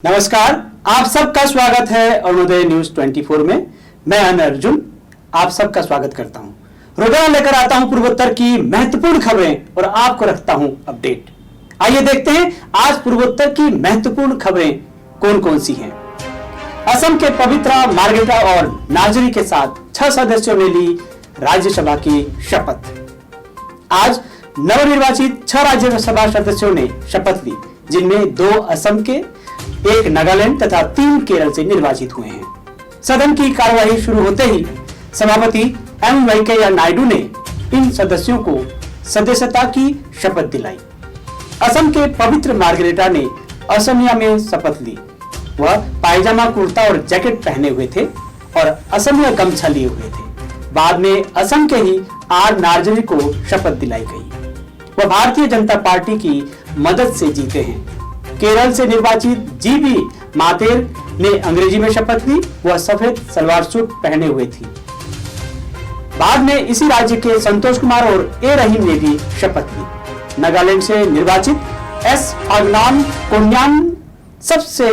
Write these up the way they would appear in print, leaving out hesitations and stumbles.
नमस्कार, आप सबका स्वागत है अरुणोदय न्यूज 24 में। मैं अन अर्जुन आप सबका स्वागत करता हूं। रोजाना लेकर आता हूं पूर्वोत्तर की महत्वपूर्ण खबरें और आपको रखता हूं अपडेट। आइए देखते हैं आज पूर्वोत्तर की महत्वपूर्ण खबरें कौन कौन सी हैं। असम के पवित्रा, मार्गरेटा और नाजरी के साथ 6 सदस्यों ने ली राज्यसभा की शपथ। आज नवनिर्वाचित 6 राज्यसभा सदस्यों ने शपथ ली, जिनमें 2 असम के, 1 नागालैंड तथा 3 केरल से निर्वाचित हुए हैं। सदन की कार्यवाही शुरू होते ही सभापति एम वेंकैया नायडू ने इन सदस्यों को सदस्यता की शपथ दिलाई। असम के पवित्र मार्गरेटा ने असमिया में शपथ ली। वह पायजामा, कुर्ता और जैकेट पहने हुए थे और असमिया गमछा लिए हुए थे। बाद में असम के ही आर नार्जरी को शपथ दिलाई गई। वह भारतीय जनता पार्टी की मदद से जीते हैं। केरल से निर्वाचित जीबी मातेर ने अंग्रेजी में शपथ ली। वह सफेद सलवार सूट पहने हुए थी। बाद में इसी राज्य के संतोष कुमार और ए रहीम ने भी शपथ ली। नागालैंड से निर्वाचित एस फागनाम कोन्यान सबसे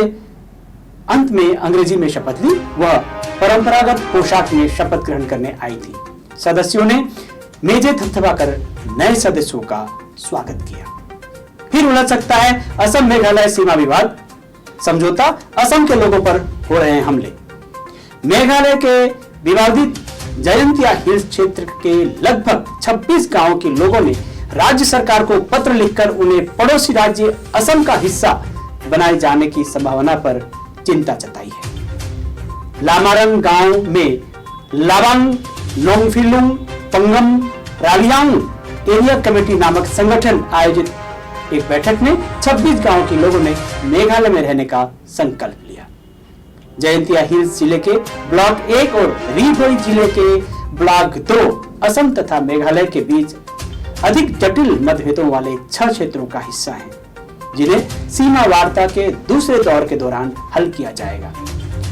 अंत में अंग्रेजी में शपथ ली। वह परंपरागत पोशाक में शपथ ग्रहण करने आई थी। सदस्यों ने मेजे थपथपाकर नए सदस्यों का स्वागत किया। फिर उलझ सकता है असम मेघालय सीमा विवाद। समझौता, असम के लोगों पर हो रहे हैं हमले। मेघालय के विवादित जयंतिया हिल्स क्षेत्र के लगभग 26 गांवों के लोगों ने राज्य सरकार को पत्र लिखकर उन्हें पड़ोसी राज्य असम का हिस्सा बनाए जाने की संभावना पर चिंता जताई है। लामारंग गांव में लाबांग, नोंगफिलुंग, पंगम, रालियांग एरिया कमेटी नामक संगठन आयोजित एक बैठक में 26 गांव के लोगों ने मेघालय में रहने का संकल्प लिया। जयंतिया हिल्स जिले के ब्लॉक 1 और रीभोई जिले के ब्लॉक 2 असम तथा मेघालय के बीच अधिक जटिल मतभेदों वाले 6 क्षेत्रों का हिस्सा हैं, जिन्हें सीमा वार्ता के दूसरे दौर के दौरान हल किया जाएगा।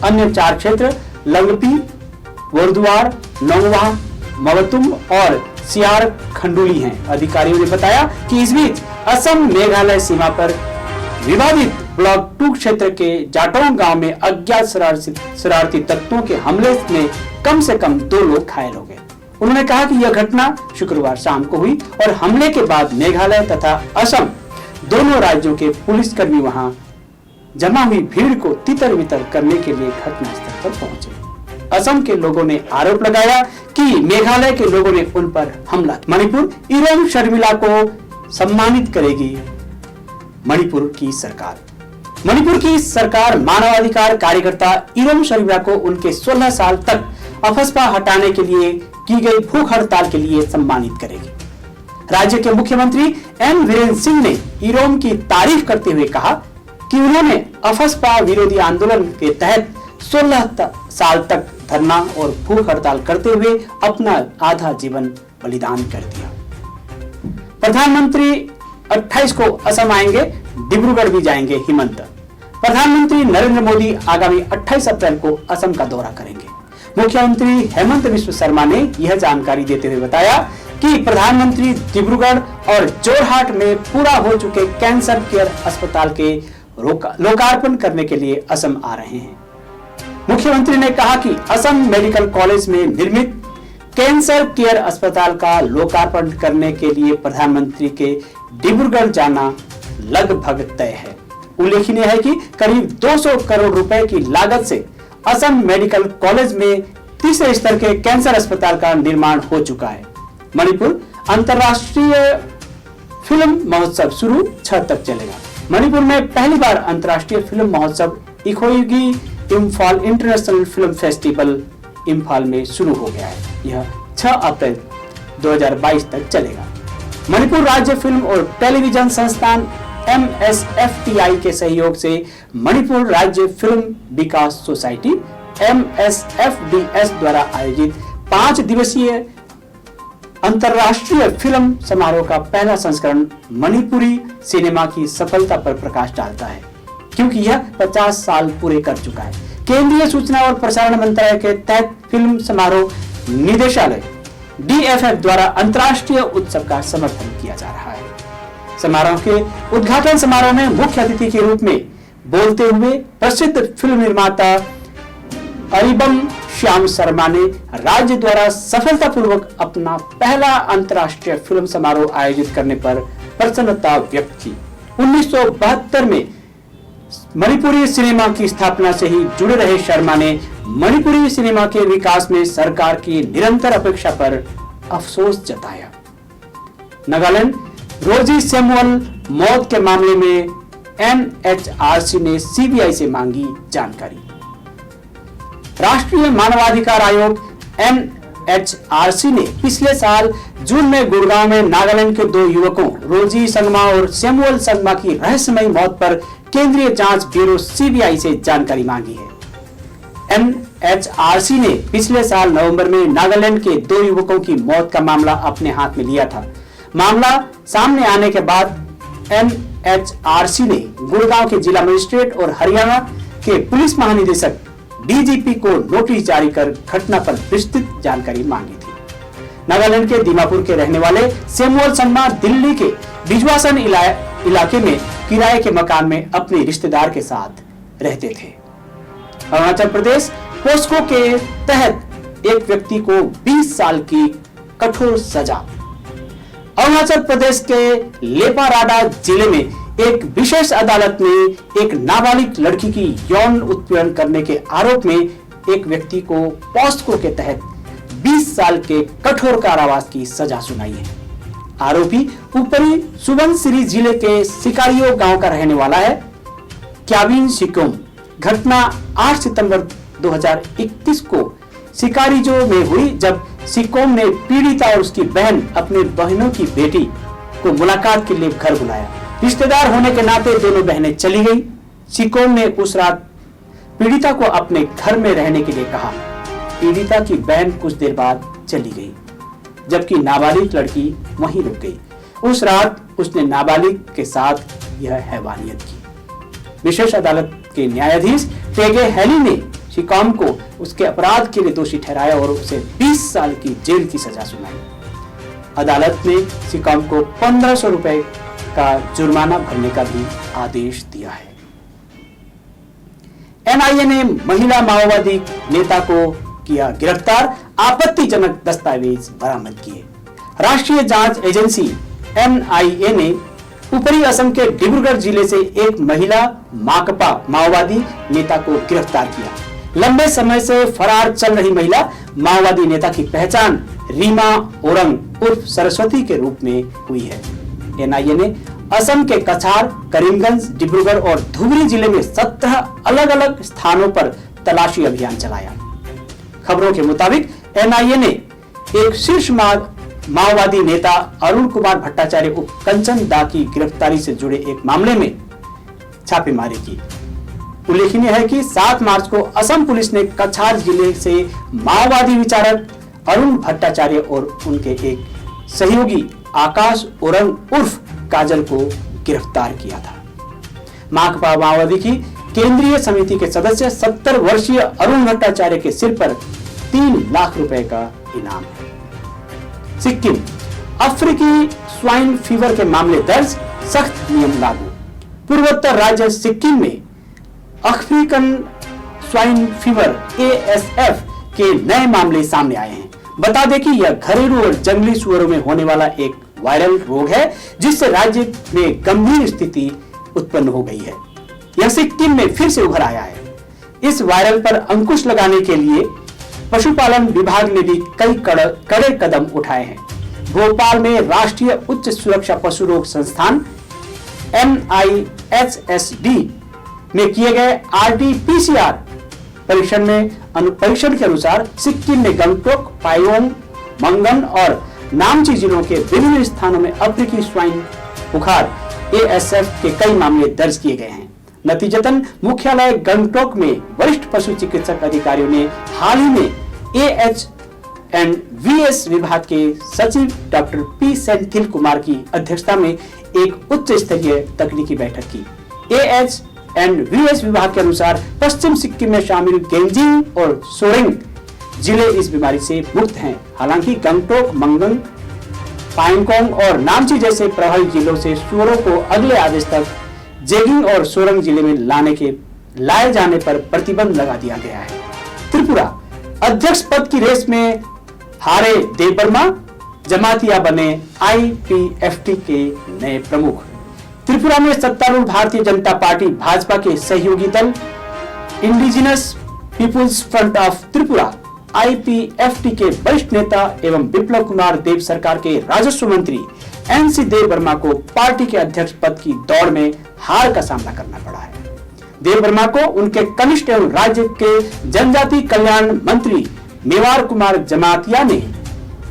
अन्य 4 क्षेत्र लंगपी, वोरदुआर, नौवा, मवतुम और सियार खंडुली हैं। अधिकारियों ने बताया कि इस बीच असम मेघालय सीमा पर विवादित ब्लॉक 2 क्षेत्र के जाटोंग गांव में अज्ञात शरारती तत्वों के हमले में कम से कम 2 लोग घायल हो गए। उन्होंने कहा कि यह घटना शुक्रवार शाम को हुई और हमले के बाद मेघालय तथा असम दोनों राज्यों के पुलिसकर्मी वहां जमा हुई भीड़ को तितर बितर करने के लिए घटनास्थल पर पहुंचे। असम के लोगों ने आरोप लगाया कि मेघालय के लोगों ने उन पर हमला। मणिपुर इरोम शर्मिला को सम्मानित करेगी मणिपुर की सरकार। मणिपुर की सरकार मानवाधिकार कार्यकर्ता इरोम शर्मिला को उनके 16 साल तक अफस्पा हटाने के लिए की गई भूख हड़ताल के लिए सम्मानित करेगी। राज्य के मुख्यमंत्री एन वीरेंद्र सिंह ने इरोम की तारीफ करते हुए कहा कि उन्होंने अफस्पा विरोधी आंदोलन के तहत 16 साल तक धरना और भूख हड़ताल करते हुए अपना आधा जीवन बलिदान कर दिया। प्रधानमंत्री 28 को असम आएंगे, डिब्रूगढ़ भी जाएंगे हिमंत। प्रधानमंत्री नरेंद्र मोदी आगामी 28 अप्रैल को असम का दौरा करेंगे। मुख्यमंत्री हेमंत बिस्व शर्मा ने यह जानकारी देते हुए बताया कि प्रधानमंत्री डिब्रूगढ़ और जोरहाट में पूरा हो चुके कैंसर केयर अस्पताल के लोकार्पण करने के लिए असम आ रहे हैं। मुख्यमंत्री ने कहा कि असम मेडिकल कॉलेज में निर्मित कैंसर केयर अस्पताल का लोकार्पण करने के लिए प्रधानमंत्री के डिब्रूगढ़ जाना लगभग तय है। उल्लेखनीय है कि करीब 200 करोड़ रुपए की लागत से असम मेडिकल कॉलेज में तीसरे स्तर के कैंसर अस्पताल का निर्माण हो चुका है। मणिपुर अंतर्राष्ट्रीय फिल्म महोत्सव शुरू 6 तक चलेगा। मणिपुर में पहली बार अंतर्राष्ट्रीय फिल्म महोत्सव इखोगी Imphal international film festival Imphal में शुरू हो गया है। यह 6 अप्रैल 2022 तक चलेगा। मणिपुर राज्य फिल्म और टेलीविजन संस्थान MSFTI के सहयोग से मणिपुर राज्य फिल्म विकास सोसाइटी MSFDS द्वारा आयोजित 5 दिवसीय अंतर्राष्ट्रीय फिल्म समारोह का पहला संस्करण मणिपुरी सिनेमा की सफलता पर प्रकाश डालता है, क्योंकि यह 50 साल पूरे कर चुका है। केंद्रीय सूचना और प्रसारण मंत्रालय के तहत फिल्म समारोह निदेशालय DFF द्वारा अंतर्राष्ट्रीय उत्सव का समर्थन किया जा रहा है। समारोह के उद्घाटन समारोह में मुख्य अतिथि के रूप में बोलते हुए प्रसिद्ध फिल्म निर्माता अरिबम श्याम शर्मा ने राज्य द्वारा सफलतापूर्वक अपना पहला अंतर्राष्ट्रीय फिल्म समारोह आयोजित करने पर प्रसन्नता व्यक्त की। 1972 में मणिपुरी सिनेमा की स्थापना से ही जुड़े रहे शर्मा ने मणिपुरी सिनेमा के विकास में सरकार की निरंतर अपेक्षा पर अफसोस जताया। नागालैंड रोजी सैमुअल मौत के मामले में एनएचआरसी ने सीबीआई से मांगी जानकारी। राष्ट्रीय मानवाधिकार आयोग एनएचआरसी ने पिछले साल जून में गुड़गांव में नागालैंड के 2 युवकों रोजी संगमा और सैमुअल संगमा की रहस्यमयी मौत पर केंद्रीय जांच ब्यूरो सीबीआई से जानकारी मांगी है। एनएचआरसी ने पिछले साल नवंबर में नागालैंड के 2 युवकों की मौत का मामला अपने हाथ में लिया था। मामला सामने आने के बाद एनएचआरसी ने गुड़गांव के जिला मजिस्ट्रेट और हरियाणा के पुलिस महानिदेशक डीजीपी को नोटिस जारी कर घटना पर विस्तृत जानकारी मांगी थी। नागालैंड के दीमापुर के रहने वाले सैमुअल संगमा दिल्ली के बिजवासन इलाके में किराए के मकान में अपने रिश्तेदार के साथ रहते थे। अरुणाचल प्रदेश पोस्को के तहत एक व्यक्ति को 20 साल की कठोर सजा। अरुणाचल प्रदेश के लेपाराडा जिले में एक विशेष अदालत ने एक नाबालिग लड़की की यौन उत्पीड़न करने के आरोप में एक व्यक्ति को पोस्को के तहत 20 साल के कठोर कारावास की सजा सुनाई है। आरोपी ऊपरी सुबनसिरी जिले के सिकारियो गांव का रहने वाला है। क्याबिन सिकोम घटना 8 सितंबर 2021 को सिकारिजो में हुई, जब सिकोम ने पीड़िता और उसकी बहन अपने बहनों की बेटी को मुलाकात के लिए घर बुलाया। रिश्तेदार होने के नाते दोनों बहनें चली गई। सिकोम ने उस रात पीड़िता को अपने घर में रहने के लिए कहा। पीड़िता की बहन कुछ देर बाद चली गई, जबकि नाबालिग लड़की वहीं रुक गई। उस रात उसने नाबालिग के साथ यह हैवानियत की। विशेष अदालत के न्यायाधीश टेगे हेली ने सिकोम को उसके अपराध के लिए दोषी ठहराया और उसे 20 साल की जेल की सजा सुनाई। अदालत ने सिकोम को 1500 रुपए का जुर्माना भरने का भी आदेश दिया है। एनआईए ने महिला माओवादी नेता को किया गिरफ्तार, आपत्तिजनक दस्तावेज बरामद किए। राष्ट्रीय जांच एजेंसी एनआईए ने ऊपरी असम के डिब्रूगढ़ जिले से एक महिला माकपा माओवादी नेता को गिरफ्तार किया। लंबे समय से फरार चल रही महिला माओवादी नेता की पहचान रीमा ओरंग उर्फ सरस्वती के रूप में हुई है। एनआईए ने असम के कछार, करीमगंज, डिब्रूगढ़ और धुबरी जिले में 17 अलग अलग स्थानों पर तलाशी अभियान चलाया। खबरों के मुताबिक एनआईए ने एक शीर्ष माओवादी नेता अरुण कुमार भट्टाचार्य उर्फ कंचन दा की गिरफ्तारी से जुड़े एक मामले में छापेमारी की। उल्लेखनीय है कि 7 मार्च को असम पुलिस ने कछार जिले से माओवादी विचारक अरुण भट्टाचार्य और उनके एक सहयोगी आकाश ओरंग उर्फ काजल को गिरफ्तार किया था। माकपा माओवादी की केंद्रीय समिति के सदस्य 70 वर्षीय अरुण भट्टाचार्य के सिर पर 3 लाख रुपए का इनाम है। सिक्किम अफ्रीकी स्वाइन फीवर के मामले दर्ज, सख्त नियम लागू। पूर्वोत्तर राज्य सिक्किम में अफ्रीकन स्वाइन फीवर ASF के नए मामले सामने आए हैं। बता दें कि यह घरेलू और जंगली सुअरों में होने वाला एक वायरल रोग है, जिससे राज्य में गंभीर स्थिति उत्पन्न हो गई है। यह सिक्किम में फिर से उभर आया है। इस वायरल पर अंकुश लगाने के लिए पशुपालन विभाग ने भी कई कड़े कदम उठाए हैं। भोपाल में राष्ट्रीय उच्च सुरक्षा पशु रोग संस्थान NIHSD में किए गए RT-PCR परीक्षण के अनुसार सिक्किम में गंगटोक, पायोंग, मंगन और नामची जिलों के विभिन्न स्थानों में अफ्रीकी स्वाइन बुखार ASF के कई मामले दर्ज किए गए हैं। नतीजतन मुख्यालय गंगटोक में वरिष्ठ पशु चिकित्सक अधिकारियों ने हाल ही में AH&VS विभाग के सचिव डॉक्टर P सेंथिल कुमार की अध्यक्षता में एक उच्च स्तरीय तकनीकी बैठक की। AH&VS विभाग के अनुसार पश्चिम सिक्किम में शामिल गेंजिंग और सोरेंग जिले इस बीमारी से मुक्त हैं। हालांकि गंगटोक, मंगन, पाइंगकोंग और नामची जैसे प्रभावित जिलों से सुअरों को अगले आदेश तक जेगिंग और सोरंग जिले में लाए जाने पर प्रतिबंध लगा दिया गया है। त्रिपुरा अध्यक्ष पद की रेस में हारे देव वर्मा, जमातिया बने आईपीएफटी के नए प्रमुख। त्रिपुरा में सत्तारूढ़ भारतीय जनता पार्टी भाजपा के सहयोगी दल indigenous peoples front of Tripura IPFT के वरिष्ठ नेता एवं विप्लव कुमार देव सरकार के राजस्व मंत्री एनसी देव वर्मा को पार्टी के अध्यक्ष पद की दौड़ में हार का सामना करना पड़ा है। देव वर्मा को उनके कनिष्ठ एवं राज्य के जनजाति कल्याण मंत्री मेवार कुमार जमातिया ने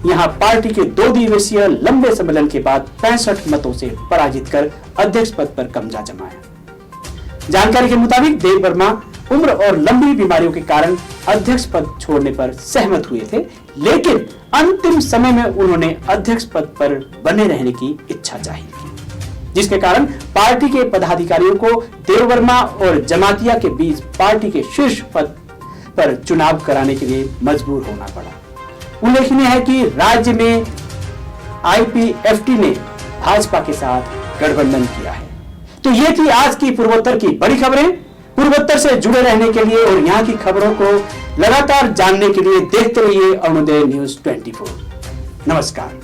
यहां पार्टी के 2 दिवसीय लंबे सम्मेलन के बाद 65 मतों से पराजित कर अध्यक्ष पद पर कब्जा जमाया। जानकारी के मुताबिक देव वर्मा उम्र और लंबी बीमारियों के कारण अध्यक्ष पद छोड़ने पर सहमत हुए थे, लेकिन अंतिम समय में उन्होंने अध्यक्ष पद पर बने रहने की इच्छा जाहिर की, जिसके कारण पार्टी के पदाधिकारियों को देव वर्मा और जमातिया के बीच पार्टी के शीर्ष पद पर चुनाव कराने के लिए मजबूर होना पड़ा। उल्लेखनीय है कि राज्य में आईपीएफटी ने भाजपा के साथ गठबंधन किया है। तो ये थी आज की पूर्वोत्तर की बड़ी खबरें। पूर्वोत्तर से जुड़े रहने के लिए और यहाँ की खबरों को लगातार जानने के लिए देखते रहिए अरुणोदय न्यूज 24। नमस्कार।